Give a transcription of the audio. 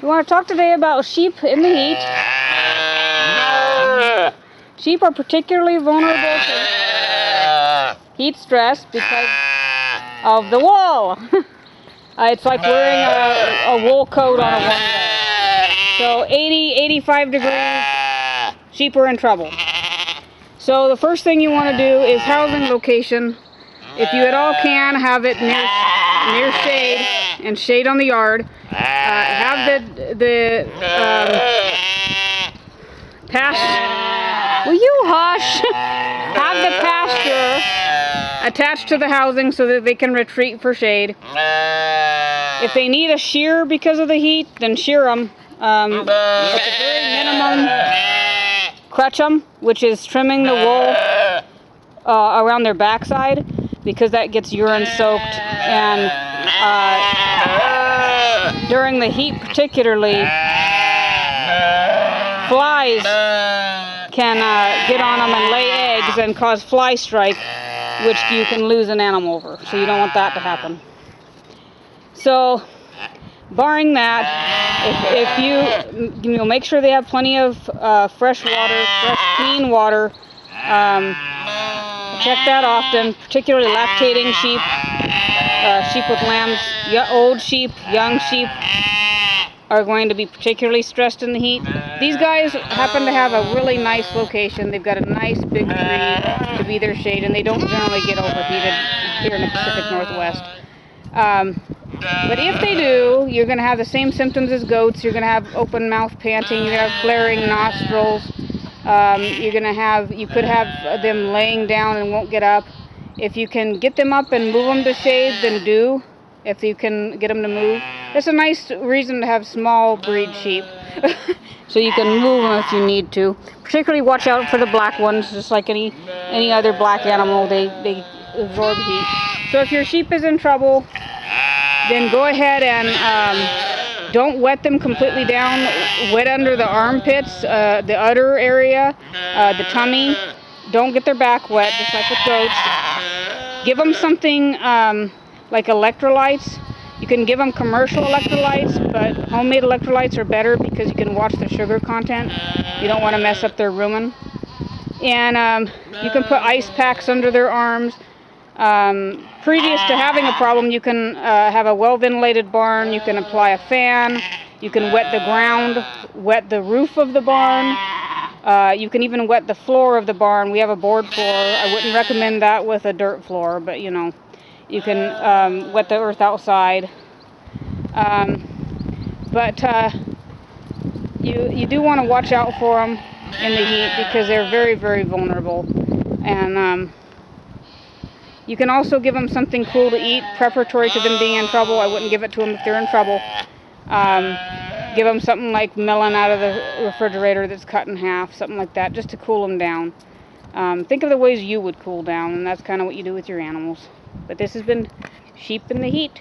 We want to talk today about sheep in the heat. Sheep are particularly vulnerable to heat stress because of the wool. It's like wearing a wool coat on a warm day. So 80, 85 degrees, sheep are in trouble. So the first thing you want to do is housing location. If you at all can, have it near shade and shade on the yard. Have the pasture. Will you hush? Have the pasture attached to the housing so that they can retreat for shade. If they need a shear because of the heat, then shear them. At the very minimum, crutch them, which is trimming the wool around their backside, because that gets urine soaked, and during the heat particularly, flies can get on them and lay eggs and cause fly strike, which you can lose an animal over, so you don't want that to happen. So barring that, if you make sure they have plenty of fresh water, fresh clean water. Check that often, particularly lactating sheep, sheep with lambs. Old sheep, young sheep are going to be particularly stressed in the heat. These guys happen to have a really nice location. They've got a nice big tree to be their shade, and they don't generally get overheated here in the Pacific Northwest. But if they do, you're going to have the same symptoms as goats. You're going to have open mouth panting. You're going to have flaring nostrils. You could have them laying down and won't get up. If you can get them up and move them to shade, then do. If you can get them to move, that's a nice reason to have small breed sheep, so you can move them if you need to. Particularly watch out for the black ones, just like any other black animal. They absorb heat. So if your sheep is in trouble, then go ahead and don't wet them completely down. Wet under the armpits, the udder area, the tummy. Don't get their back wet, just like with goats. Give them something like electrolytes. You can give them commercial electrolytes, but homemade electrolytes are better because you can watch the sugar content. You don't want to mess up their rumen. And you can put ice packs under their arms. Previous to having a problem, you can have a well-ventilated barn. You can apply a fan. You can wet the ground, wet the roof of the barn. You can even wet the floor of the barn. We have a board floor. I wouldn't recommend that with a dirt floor, but you know, you can wet the earth outside. You do want to watch out for them in the heat because they're very, very vulnerable. And you can also give them something cool to eat preparatory to them being in trouble. I wouldn't give it to them if they're in trouble. Give them something like melon out of the refrigerator that's cut in half, something like that, just to cool them down. Think of the ways you would cool down, and that's kind of what you do with your animals. But this has been Sheep in the Heat.